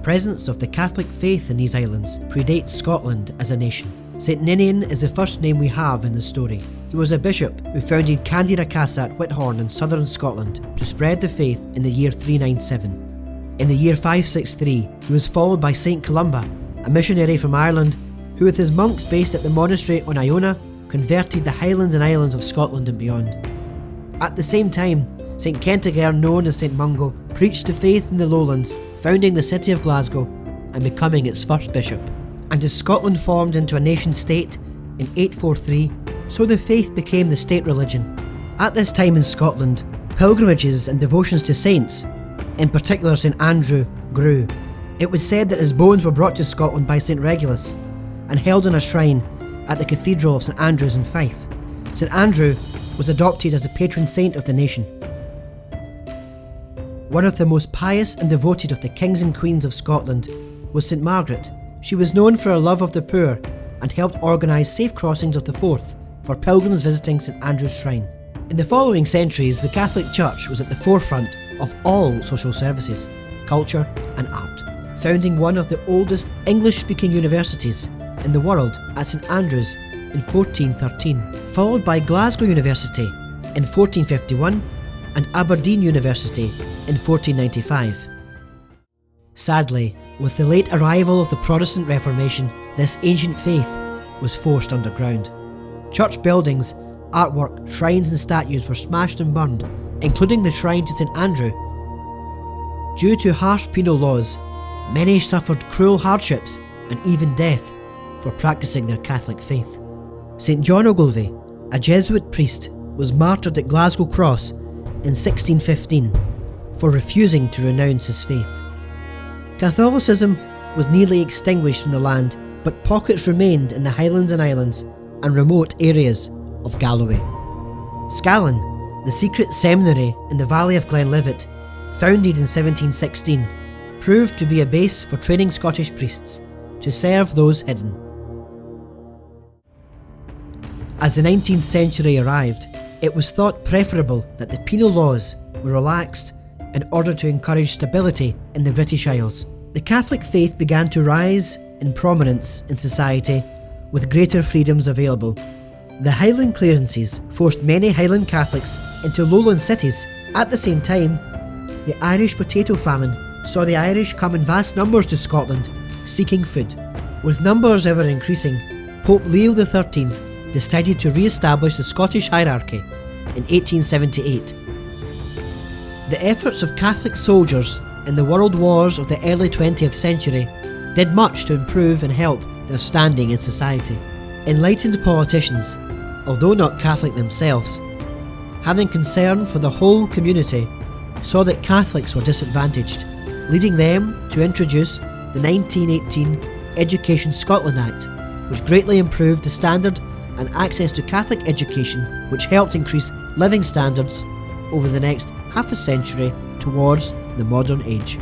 presence of the Catholic faith in these islands predates Scotland as a nation. St Ninian is the first name we have in the story. He was a bishop who founded Candida Casa at Whithorn in southern Scotland to spread the faith in the year 397. In the year 563, he was followed by St Columba, a missionary from Ireland who, with his monks based at the monastery on Iona, converted the Highlands and Islands of Scotland and beyond. At the same time, St Kentigern, known as St Mungo, preached the faith in the lowlands, founding the city of Glasgow and becoming its first bishop. And as Scotland formed into a nation-state in 843, so the faith became the state religion. At this time in Scotland, pilgrimages and devotions to saints, in particular St Andrew, grew. It was said that his bones were brought to Scotland by St Regulus and held in a shrine at the Cathedral of St Andrews in Fife. St Andrew was adopted as a patron saint of the nation. One of the most pious and devoted of the kings and queens of Scotland was St Margaret. She was known for her love of the poor and helped organise safe crossings of the Forth for pilgrims visiting St Andrew's Shrine. In the following centuries, the Catholic Church was at the forefront of all social services, culture and art, founding one of the oldest English-speaking universities in the world at St Andrews in 1413, followed by Glasgow University in 1451 and Aberdeen University in 1495. Sadly, with the late arrival of the Protestant Reformation, this ancient faith was forced underground. Church buildings, artwork, shrines and statues were smashed and burned, including the shrine to St Andrew. Due to harsh penal laws, many suffered cruel hardships and even death for practicing their Catholic faith. St John Ogilvie, a Jesuit priest, was martyred at Glasgow Cross in 1615 for refusing to renounce his faith. Catholicism was nearly extinguished from the land, but pockets remained in the Highlands and Islands and remote areas of Galloway. Scallan, the secret seminary in the Valley of Glenlivet, founded in 1716, proved to be a base for training Scottish priests to serve those hidden. As the 19th century arrived, it was thought preferable that the penal laws were relaxed in order to encourage stability in the British Isles. The Catholic faith began to rise in prominence in society with greater freedoms available. The Highland clearances forced many Highland Catholics into lowland cities. At the same time, the Irish potato famine saw the Irish come in vast numbers to Scotland seeking food. With numbers ever increasing, Pope Leo XIII decided to re-establish the Scottish hierarchy in 1878. The efforts of Catholic soldiers in the world wars of the early 20th century did much to improve and help their standing in society. Enlightened politicians, although not Catholic themselves, having concern for the whole community, saw that Catholics were disadvantaged, leading them to introduce the 1918 Education Scotland Act, which greatly improved the standard and access to Catholic education, which helped increase living standards over the next half a century towards the modern age.